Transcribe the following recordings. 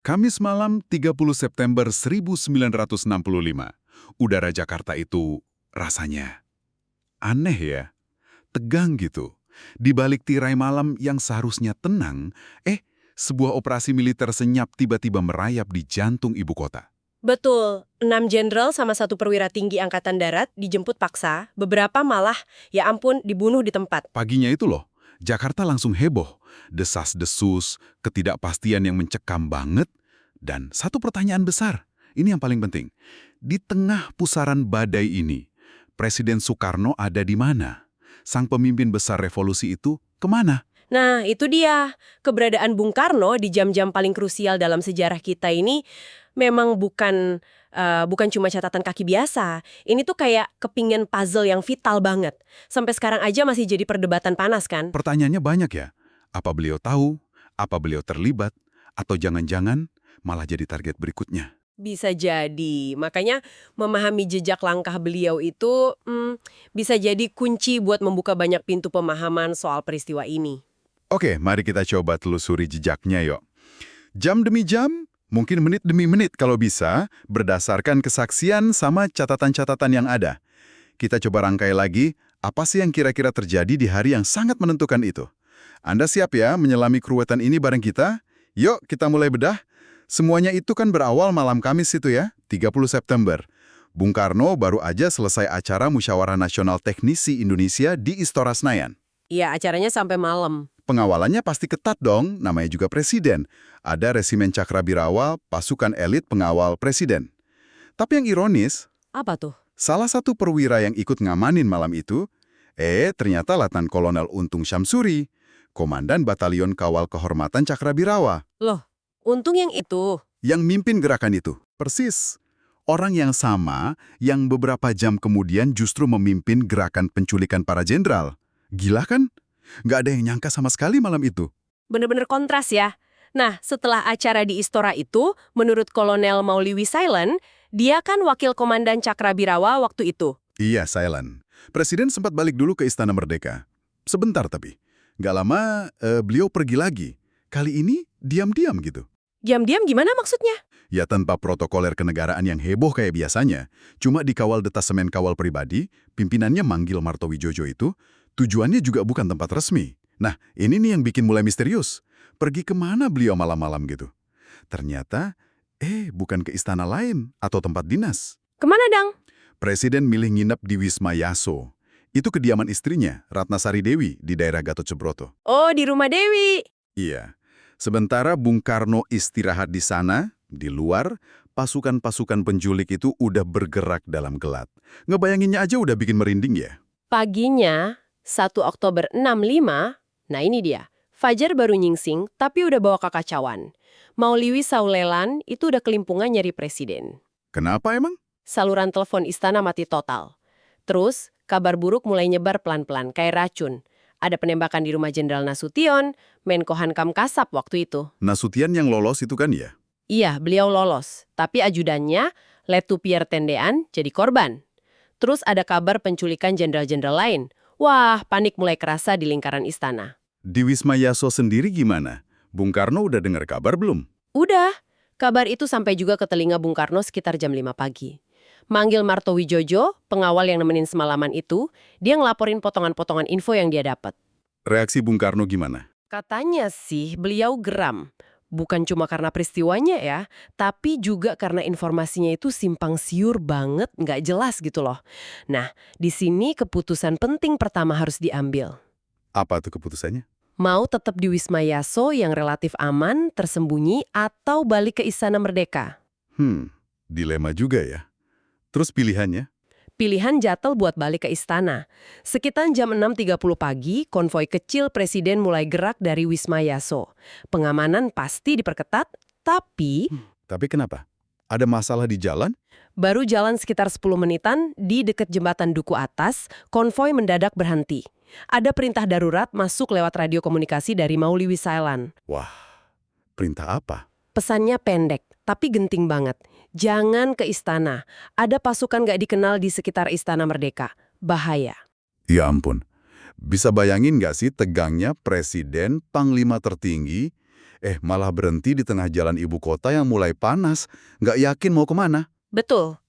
Kamis malam 30 September 1965. Udara Jakarta itu rasanya aneh ya, tegang gitu. Di balik tirai malam yang seharusnya tenang, sebuah operasi militer senyap tiba-tiba merayap di jantung ibu kota. Betul, 6 jenderal sama satu perwira tinggi Angkatan Darat dijemput paksa, beberapa malah, ya ampun, dibunuh di tempat. Paginya itu loh, Jakarta langsung heboh. Desas-desus, ketidakpastian yang mencekam banget, dan satu pertanyaan besar, ini yang paling penting. Di tengah pusaran badai ini, Presiden Soekarno ada di mana? Sang pemimpin besar revolusi itu kemana? Nah, itu dia. Keberadaan Bung Karno di jam-jam paling krusial dalam sejarah kita ini memang bukan cuma catatan kaki biasa. Ini tuh kayak kepingan puzzle yang vital banget. Sampai sekarang aja masih jadi perdebatan panas kan? Pertanyaannya banyak ya. Apa beliau tahu? Apa beliau terlibat? Atau jangan-jangan malah jadi target berikutnya? Bisa jadi. Makanya memahami jejak langkah beliau itu bisa jadi kunci buat membuka banyak pintu pemahaman soal peristiwa ini. Oke, mari kita coba telusuri jejaknya yuk. Jam demi jam, mungkin menit demi menit kalau bisa, berdasarkan kesaksian sama catatan-catatan yang ada. Kita coba rangkai lagi, apa sih yang kira-kira terjadi di hari yang sangat menentukan itu? Anda siap ya menyelami keruwetan ini bareng kita? Yuk, kita mulai bedah. Semuanya itu kan berawal malam Kamis itu ya, 30 September. Bung Karno baru aja selesai acara Musyawarah Nasional Teknisi Indonesia di Istora Senayan. Iya, acaranya sampai malam. Pengawalannya pasti ketat dong, namanya juga presiden. Ada resimen Cakrabirawa, pasukan elit pengawal presiden. Tapi yang ironis, Apa tuh? salah satu perwira yang ikut ngamanin malam itu, ternyata Letnan Kolonel Untung Syamsuri, Komandan Batalion Kawal Kehormatan Cakrabirawa, Loh, untung yang itu. yang mimpin gerakan itu. Persis. Orang yang sama yang beberapa jam kemudian justru memimpin gerakan penculikan para jenderal. Gila kan? Nggak ada yang nyangka sama sekali malam itu. Bener-bener kontras ya. Nah, setelah acara di Istora itu, menurut Kolonel Mauliwi Silent, dia kan wakil komandan Cakrabirawa waktu itu. Iya, Silent. Presiden sempat balik dulu ke Istana Merdeka. Sebentar tapi. Nggak lama, beliau pergi lagi. Kali ini, diam-diam gitu. Diam-diam gimana maksudnya? Ya tanpa protokoler kenegaraan yang heboh kayak biasanya. Cuma dikawal detasemen kawal pribadi, pimpinannya manggil Martowijojo itu, tujuannya juga bukan tempat resmi. Nah, ini nih yang bikin mulai misterius. Pergi kemana beliau malam-malam gitu? Ternyata, bukan ke istana lain atau tempat dinas. Kemana, Dang? Presiden milih nginep di Wisma Yaso. Itu kediaman istrinya, Ratnasari Dewi, di daerah Gatot Subroto. Oh, di rumah Dewi. Iya. Sementara Bung Karno istirahat di sana, di luar, pasukan-pasukan penculik itu udah bergerak dalam gelap. Ngebayanginnya aja udah bikin merinding ya. Paginya, 1 Oktober 65, nah ini dia. Fajar baru nyingsing, tapi udah bawa kekacauan. Mauliwi Saulelan itu udah kelimpungan nyari presiden. Kenapa emang? Saluran telepon istana mati total. Terus, kabar buruk mulai nyebar pelan-pelan, kayak racun. Ada penembakan di rumah Jenderal Nasution, Menko Hankam Kasab waktu itu. Nasution yang lolos itu kan ya? Iya, beliau lolos. Tapi ajudannya, Letu Pierre Tendean, jadi korban. Terus ada kabar penculikan jenderal-jenderal lain. Wah, panik mulai kerasa di lingkaran istana. Di Wisma Yaso sendiri gimana? Bung Karno udah dengar kabar belum? Udah, kabar itu sampai juga ke telinga Bung Karno sekitar jam 5 pagi. Manggil Martowijojo, pengawal yang nemenin semalaman itu, dia ngelaporin potongan-potongan info yang dia dapat. Reaksi Bung Karno gimana? Katanya sih beliau geram. Bukan cuma karena peristiwanya ya, tapi juga karena informasinya itu simpang siur banget, nggak jelas gitu loh. Nah, di sini keputusan penting pertama harus diambil. Apa tuh keputusannya? Mau tetap di Wisma Yaso yang relatif aman, tersembunyi, atau balik ke Istana Merdeka? Dilema juga ya. Terus pilihannya? Pilihan jatuh buat balik ke istana. Sekitar jam 6.30 pagi, konvoi kecil presiden mulai gerak dari Wisma Yaso. Pengamanan pasti diperketat, tapi Tapi kenapa? Ada masalah di jalan? baru jalan sekitar 10 menitan di dekat jembatan Duku Atas, konvoi mendadak berhenti. Ada perintah darurat masuk lewat radio komunikasi dari Mauliwi Silent. Wah, perintah apa? Pesannya pendek, tapi genting banget. Jangan ke istana. Ada pasukan gak dikenal di sekitar Istana Merdeka. Bahaya. Ya ampun. Bisa bayangin nggak sih tegangnya presiden, panglima tertinggi, Malah berhenti di tengah jalan ibu kota yang mulai panas, nggak yakin mau kemana. Betul.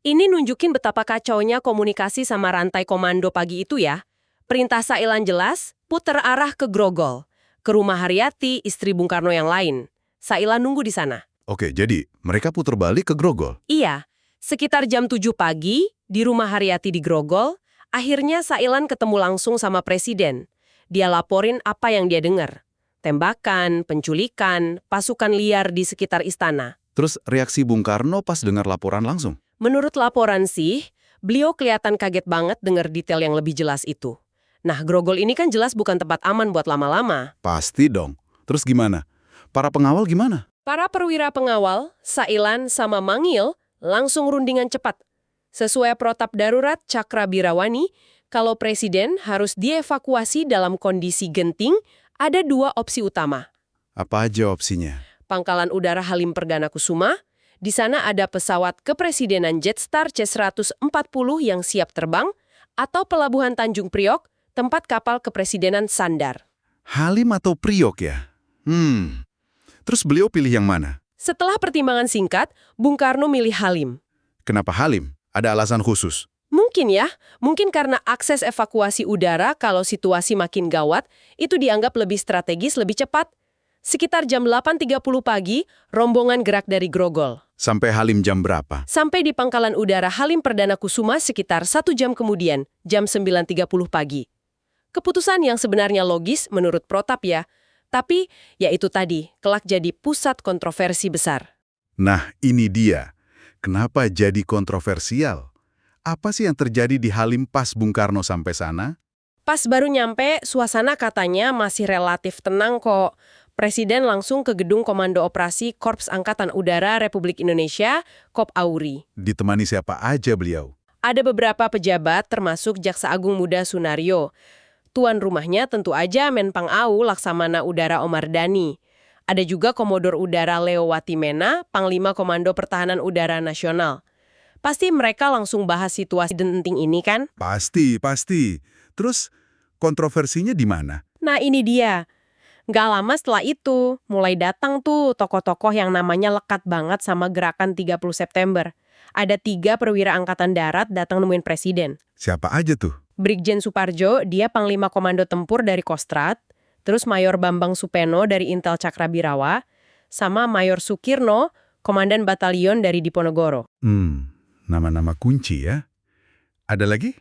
Ini nunjukin betapa kacaunya komunikasi sama rantai komando pagi itu ya. Perintah Sailan jelas, puter arah ke Grogol. Ke rumah Haryati, istri Bung Karno yang lain. Sailan nunggu di sana. Oke, jadi mereka putar balik ke Grogol. Iya, sekitar jam 7 pagi, di rumah Haryati di Grogol, akhirnya Sailan ketemu langsung sama Presiden. Dia laporin apa yang dia dengar. Tembakan, penculikan, pasukan liar di sekitar istana. Terus reaksi Bung Karno pas dengar laporan langsung? Menurut laporan sih, beliau kelihatan kaget banget dengar detail yang lebih jelas itu. Nah, Grogol ini kan jelas bukan tempat aman buat lama-lama. Pasti dong. Terus gimana? Para pengawal gimana? Para perwira pengawal, Sailan sama Mangil, langsung rundingan cepat. Sesuai protap darurat Cakra Birawani, kalau presiden harus dievakuasi dalam kondisi genting, ada 2 opsi utama. Apa aja opsinya? Pangkalan Udara Halim Perdana Kusuma, di sana ada pesawat kepresidenan Jetstar C-140 yang siap terbang, atau Pelabuhan Tanjung Priok, tempat kapal kepresidenan sandar. Halim atau Priok ya? Terus beliau pilih yang mana? Setelah pertimbangan singkat, Bung Karno milih Halim. Kenapa Halim? Ada alasan khusus? Mungkin ya, mungkin karena akses evakuasi udara kalau situasi makin gawat, itu dianggap lebih strategis, lebih cepat. Sekitar jam 8.30 pagi, rombongan gerak dari Grogol. Sampai Halim jam berapa? Sampai di Pangkalan Udara Halim Perdana Kusuma sekitar 1 jam kemudian, jam 9.30 pagi. Keputusan yang sebenarnya logis menurut Protap ya, tapi ya itu tadi, kelak jadi pusat kontroversi besar. Nah, ini dia. Kenapa jadi kontroversial? Apa sih yang terjadi di Halim pas Bung Karno sampai sana? Pas baru nyampe, suasana katanya masih relatif tenang kok. Presiden langsung ke gedung Komando Operasi Korps Angkatan Udara Republik Indonesia, Kop Auri. Ditemani siapa aja beliau? Ada beberapa pejabat termasuk Jaksa Agung Muda Sunario. Tuan rumahnya tentu aja Menpang AU Laksamana Udara Omar Dhani. Ada juga Komodor Udara Leo Watimena, Panglima Komando Pertahanan Udara Nasional. Pasti mereka langsung bahas situasi genting ini kan? Pasti. Terus kontroversinya di mana? Nah ini dia. Nggak lama setelah itu, mulai datang tuh tokoh-tokoh yang namanya lekat banget sama gerakan 30 September. Ada 3 perwira Angkatan Darat datang nemuin Presiden. Siapa aja tuh? Brigjen Suparjo, dia Panglima Komando Tempur dari Kostrad, terus Mayor Bambang Supeno dari Intel Cakrabirawa, sama Mayor Sukirno, Komandan Batalion dari Diponegoro. Nama-nama kunci ya. Ada lagi?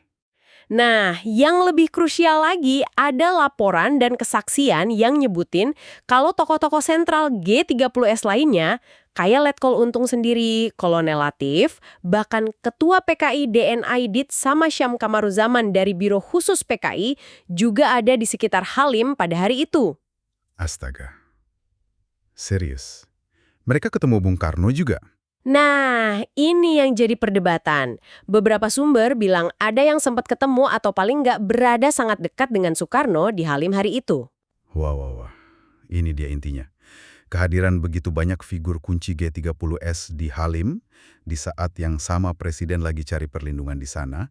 Nah, yang lebih krusial lagi ada laporan dan kesaksian yang nyebutin kalau tokoh-tokoh sentral G30S lainnya, kayak Letkol Untung sendiri, Kolonel Latif, bahkan Ketua PKI DNI Dit sama Syam Kamaruzaman dari Biro Khusus PKI juga ada di sekitar Halim pada hari itu. Astaga. Serius? Mereka ketemu Bung Karno juga? Nah, ini yang jadi perdebatan. Beberapa sumber bilang ada yang sempat ketemu atau paling nggak berada sangat dekat dengan Soekarno di Halim hari itu. Wah. Ini dia intinya. Kehadiran begitu banyak figur kunci G30S di Halim, di saat yang sama Presiden lagi cari perlindungan di sana,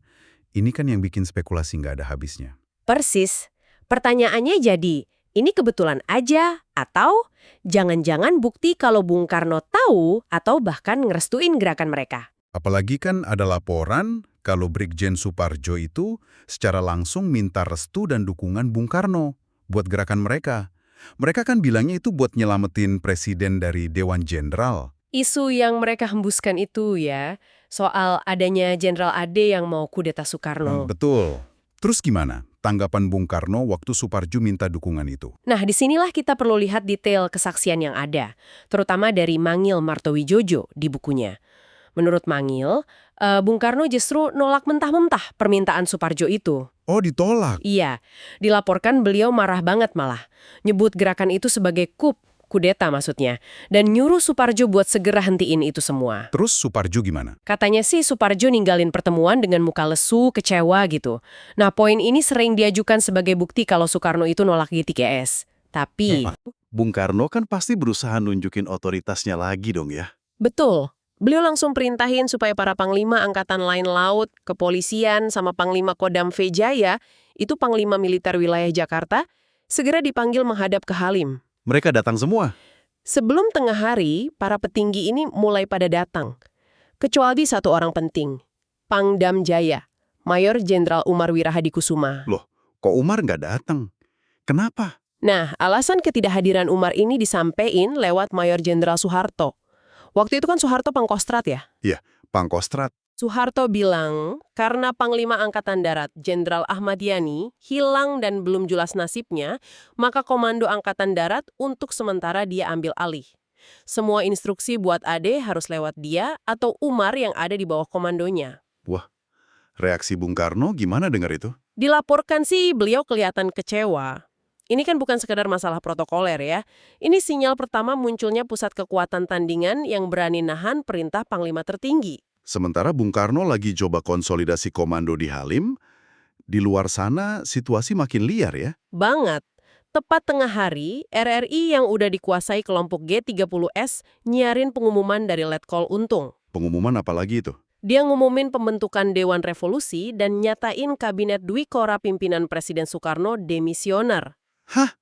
ini kan yang bikin spekulasi nggak ada habisnya. Persis. Pertanyaannya jadi, ini kebetulan aja atau jangan-jangan bukti kalau Bung Karno tahu atau bahkan ngerestuin gerakan mereka. Apalagi kan ada laporan kalau Brigjen Suparjo itu secara langsung minta restu dan dukungan Bung Karno buat gerakan mereka. Mereka kan bilangnya itu buat nyelamatin Presiden dari Dewan Jenderal. Isu yang mereka hembuskan itu ya, soal adanya Jenderal AD yang mau kudeta Soekarno. Betul. Terus gimana tanggapan Bung Karno waktu Suparjo minta dukungan itu? Nah, disinilah kita perlu lihat detail kesaksian yang ada, terutama dari Mangil Martowijojo di bukunya. Menurut Mangil, Bung Karno justru nolak mentah-mentah permintaan Suparjo itu. Oh, ditolak? Iya, dilaporkan beliau marah banget malah. Nyebut gerakan itu sebagai kudeta maksudnya, dan nyuruh Suparjo buat segera hentiin itu semua. Terus Suparjo gimana? Katanya sih Suparjo ninggalin pertemuan dengan muka lesu, kecewa gitu. Nah, poin ini sering diajukan sebagai bukti kalau Soekarno itu nolak G3S. Tapi Bung Karno kan pasti berusaha nunjukin otoritasnya lagi dong ya. betul, beliau langsung perintahin supaya para panglima angkatan lain laut, kepolisian, sama panglima Kodam V Jaya, itu panglima militer wilayah Jakarta, segera dipanggil menghadap ke Halim. Mereka datang semua. Sebelum tengah hari, para petinggi ini mulai pada datang. Kecuali satu orang penting, Pangdam Jaya, Mayor Jenderal Umar Wirahadikusuma. Loh, kok Umar nggak datang? Kenapa? Nah, alasan ketidakhadiran Umar ini disampaikan lewat Mayor Jenderal Soeharto. Waktu itu kan Soeharto Pangkostrat ya? Iya, Pangkostrat. Soeharto bilang, karena Panglima Angkatan Darat Jenderal Ahmad Yani hilang dan belum jelas nasibnya, maka Komando Angkatan Darat untuk sementara dia ambil alih. Semua instruksi buat Ade harus lewat dia atau Umar yang ada di bawah komandonya. Wah, reaksi Bung Karno gimana dengar itu? Dilaporkan sih beliau kelihatan kecewa. Ini kan bukan sekedar masalah protokoler ya. Ini sinyal pertama munculnya pusat kekuatan tandingan yang berani nahan perintah Panglima tertinggi. Sementara Bung Karno lagi coba konsolidasi komando di Halim, di luar sana situasi makin liar ya. Banget. Tepat tengah hari, RRI yang udah dikuasai kelompok G30S nyiarin pengumuman dari Letkol Untung. Pengumuman apa lagi itu? Dia ngumumin pembentukan Dewan Revolusi dan nyatain kabinet Dwi Kora pimpinan Presiden Soekarno demisioner. Hah?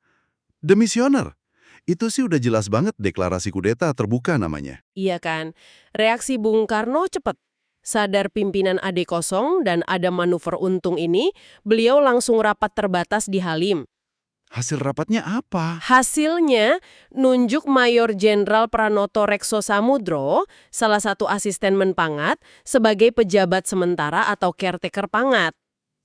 Demisioner? Itu sih udah jelas banget deklarasi kudeta terbuka namanya. Iya kan? Reaksi Bung Karno cepet. Sadar pimpinan AD kosong dan ada manuver untung ini, beliau langsung rapat terbatas di Halim. Hasil rapatnya apa? Hasilnya, nunjuk Mayor Jenderal Pranoto Rekso Samudro, salah satu asisten Menpangat, sebagai pejabat sementara atau caretaker Pangat.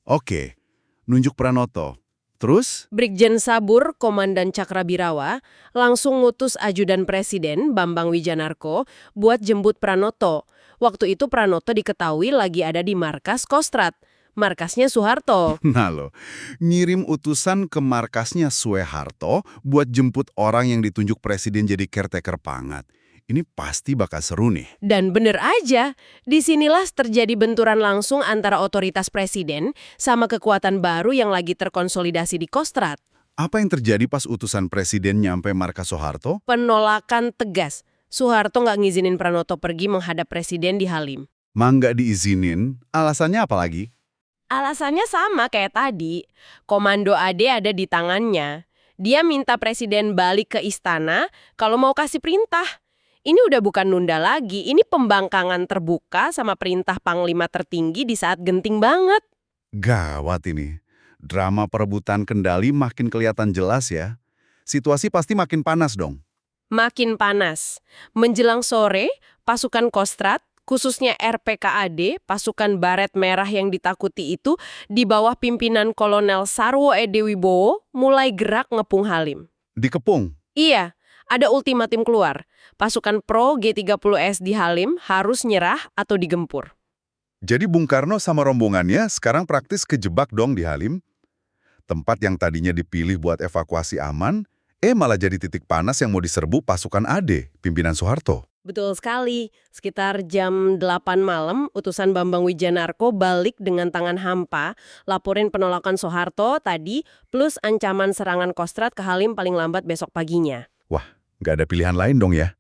Oke, nunjuk Pranoto. Terus? Brigjen Sabur, Komandan Cakrabirawa, langsung ngutus ajudan Presiden, Bambang Wijanarko, buat jemput Pranoto. Waktu itu Pranoto diketahui lagi ada di markas Kostrad. Markasnya Soeharto. Nah lo, ngirim utusan ke markasnya Soeharto buat jemput orang yang ditunjuk presiden jadi caretaker Pangat. Ini pasti bakal seru nih. Dan bener aja, disinilah terjadi benturan langsung antara otoritas presiden sama kekuatan baru yang lagi terkonsolidasi di Kostrad. Apa yang terjadi pas utusan presiden nyampe markas Soeharto? Penolakan tegas. Soeharto nggak ngizinin Pranoto pergi menghadap presiden di Halim. Nggak diizinin, alasannya apa lagi? Alasannya sama kayak tadi. Komando AD ada di tangannya. Dia minta presiden balik ke istana kalau mau kasih perintah. Ini udah bukan nunda lagi, ini pembangkangan terbuka sama perintah Panglima tertinggi di saat genting banget. Gawat ini. Drama perebutan kendali makin kelihatan jelas ya. Situasi pasti makin panas dong. Makin panas. Menjelang sore, pasukan Kostrad, khususnya RPKAD, pasukan Baret Merah yang ditakuti itu, di bawah pimpinan Kolonel Sarwo Edewibowo, mulai gerak ngepung Halim. Dikepung. Iya, ada ultimatum keluar. Pasukan pro G30S di Halim harus nyerah atau digempur. Jadi Bung Karno sama rombongannya sekarang praktis kejebak dong di Halim. Tempat yang tadinya dipilih buat evakuasi aman, malah jadi titik panas yang mau diserbu pasukan AD, pimpinan Soeharto. Betul sekali. Sekitar jam 8 malam, utusan Bambang Wijanarko balik dengan tangan hampa, laporin penolakan Soeharto tadi, plus ancaman serangan Kostrad ke Halim paling lambat besok paginya. Wah, nggak ada pilihan lain dong ya.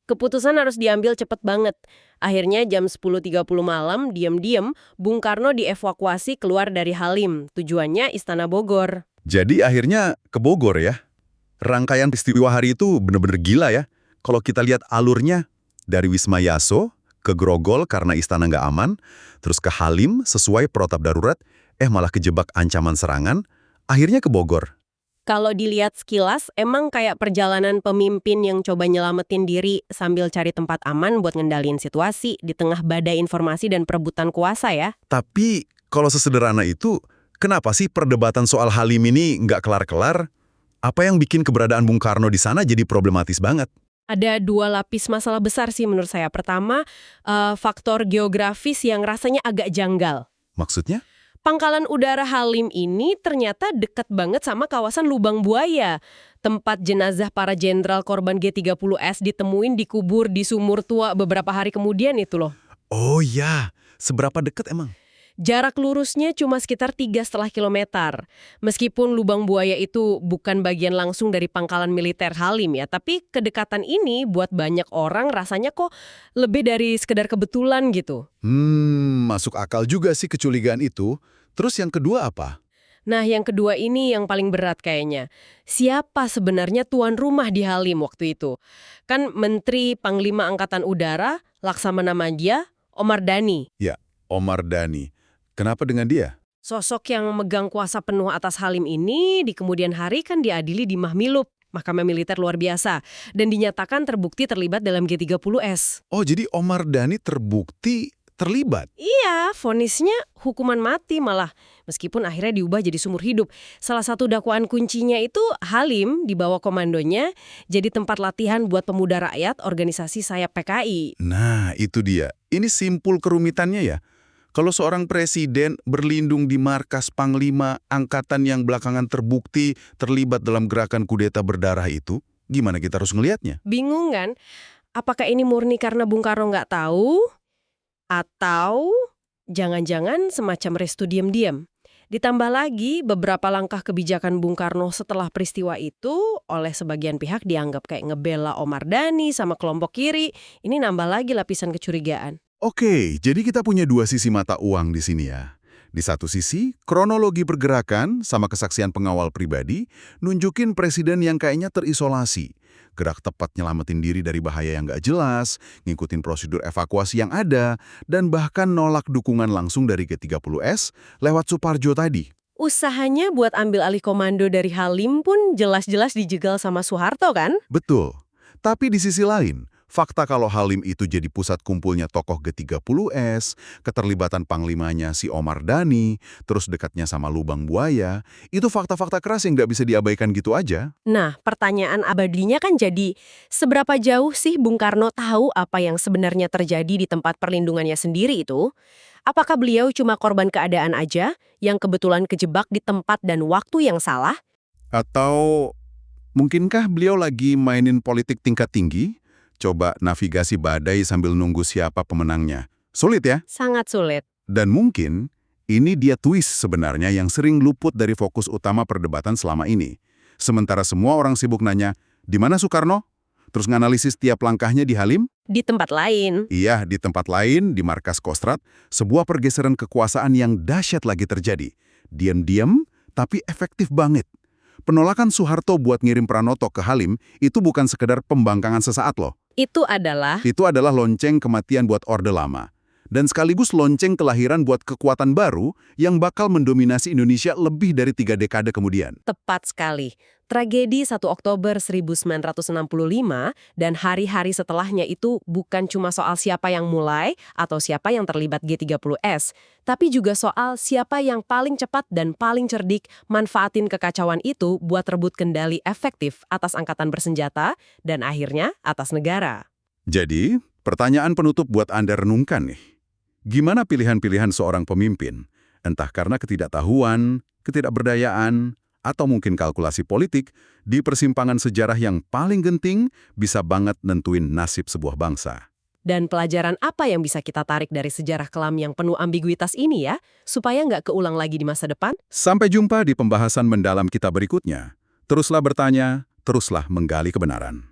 Keputusan harus diambil cepet banget. Akhirnya jam 10.30 malam, diam-diam, Bung Karno dievakuasi keluar dari Halim. Tujuannya Istana Bogor. Jadi akhirnya ke Bogor ya. Rangkaian peristiwa hari itu bener-bener gila ya. Kalau kita lihat alurnya, dari Wisma Yaso ke Grogol karena istana nggak aman, terus ke Halim sesuai protap darurat, malah kejebak ancaman serangan, akhirnya ke Bogor. Kalau dilihat sekilas, emang kayak perjalanan pemimpin yang coba nyelamatin diri sambil cari tempat aman buat ngendaliin situasi di tengah badai informasi dan perebutan kuasa ya. Tapi kalau sesederhana itu, kenapa sih perdebatan soal Halim ini nggak kelar-kelar? Apa yang bikin keberadaan Bung Karno di sana jadi problematis banget? Ada dua lapis masalah besar sih menurut saya. Pertama, faktor geografis yang rasanya agak janggal. Maksudnya? Pangkalan udara Halim ini ternyata dekat banget sama kawasan Lubang Buaya. Tempat jenazah para jenderal korban G30S ditemuin dikubur di sumur tua beberapa hari kemudian itu loh. Oh ya, seberapa dekat emang? Jarak lurusnya cuma sekitar 3,5 kilometer. Meskipun Lubang Buaya itu bukan bagian langsung dari pangkalan militer Halim ya, tapi kedekatan ini buat banyak orang rasanya kok lebih dari sekedar kebetulan gitu. Masuk akal juga sih kecurigaan itu. Terus yang kedua apa? Nah, yang kedua ini yang paling berat kayaknya. Siapa sebenarnya tuan rumah di Halim waktu itu? Kan Menteri Panglima Angkatan Udara, Laksamana Madya, Omar Dhani. Ya, Omar Dhani. Kenapa dengan dia? Sosok yang memegang kuasa penuh atas Halim ini di kemudian hari kan diadili di Mahmilub, Mahkamah Militer Luar Biasa, dan dinyatakan terbukti terlibat dalam G30S. Oh, jadi Omar Dhani terbukti terlibat? Iya, vonisnya hukuman mati malah, meskipun akhirnya diubah jadi seumur hidup. Salah satu dakwaan kuncinya itu Halim di bawah komandonya jadi tempat latihan buat pemuda rakyat organisasi sayap PKI. Nah, itu dia. Ini simpul kerumitannya ya. Kalau seorang presiden berlindung di markas Panglima Angkatan yang belakangan terbukti terlibat dalam gerakan kudeta berdarah itu, gimana kita harus ngelihatnya? Bingung kan? Apakah ini murni karena Bung Karno nggak tahu? Atau jangan-jangan semacam restu diam-diam? Ditambah lagi, beberapa langkah kebijakan Bung Karno setelah peristiwa itu oleh sebagian pihak dianggap kayak ngebela Omar Dhani sama kelompok kiri. Ini nambah lagi lapisan kecurigaan. Oke, jadi kita punya dua sisi mata uang di sini ya. Di satu sisi, kronologi pergerakan sama kesaksian pengawal pribadi nunjukin presiden yang kayaknya terisolasi. Gerak tepat nyelamatin diri dari bahaya yang nggak jelas, ngikutin prosedur evakuasi yang ada, dan bahkan nolak dukungan langsung dari G30S lewat Suparjo tadi. Usahanya buat ambil alih komando dari Halim pun jelas-jelas dijegal sama Soeharto kan? Betul. Tapi di sisi lain, fakta kalau Halim itu jadi pusat kumpulnya tokoh G30S, keterlibatan panglimanya si Omar Dhani, terus dekatnya sama lubang buaya, itu fakta-fakta keras yang nggak bisa diabaikan gitu aja. Nah, pertanyaan abadinya kan jadi, seberapa jauh sih Bung Karno tahu apa yang sebenarnya terjadi di tempat perlindungannya sendiri itu? Apakah beliau cuma korban keadaan aja yang kebetulan kejebak di tempat dan waktu yang salah? Atau mungkinkah beliau lagi mainin politik tingkat tinggi? Coba navigasi badai sambil nunggu siapa pemenangnya. Sulit ya? Sangat sulit. Dan mungkin ini dia twist sebenarnya yang sering luput dari fokus utama perdebatan selama ini. Sementara semua orang sibuk nanya, di mana Soekarno? Terus nganalisis tiap langkahnya di Halim? Di tempat lain. Iya, di tempat lain, di markas Kostrad, sebuah pergeseran kekuasaan yang dahsyat lagi terjadi. Diam-diam, tapi efektif banget. Penolakan Soeharto buat ngirim Pranoto ke Halim itu bukan sekedar pembangkangan sesaat loh. Itu adalah Itu adalah lonceng kematian buat Orde Lama. Dan sekaligus lonceng kelahiran buat kekuatan baru yang bakal mendominasi Indonesia lebih dari 3 dekade kemudian. tepat sekali. Tragedi 1 Oktober 1965 dan hari-hari setelahnya itu bukan cuma soal siapa yang mulai atau siapa yang terlibat G30S, tapi juga soal siapa yang paling cepat dan paling cerdik manfaatin kekacauan itu buat rebut kendali efektif atas angkatan bersenjata dan akhirnya atas negara. Jadi, pertanyaan penutup buat Anda renungkan nih. Gimana pilihan-pilihan seorang pemimpin? Entah karena ketidaktahuan, ketidakberdayaan, atau mungkin kalkulasi politik, di persimpangan sejarah yang paling genting bisa banget nentuin nasib sebuah bangsa. Dan pelajaran apa yang bisa kita tarik dari sejarah kelam yang penuh ambiguitas ini ya, supaya nggak keulang lagi di masa depan? Sampai jumpa di pembahasan mendalam kita berikutnya. Teruslah bertanya, teruslah menggali kebenaran.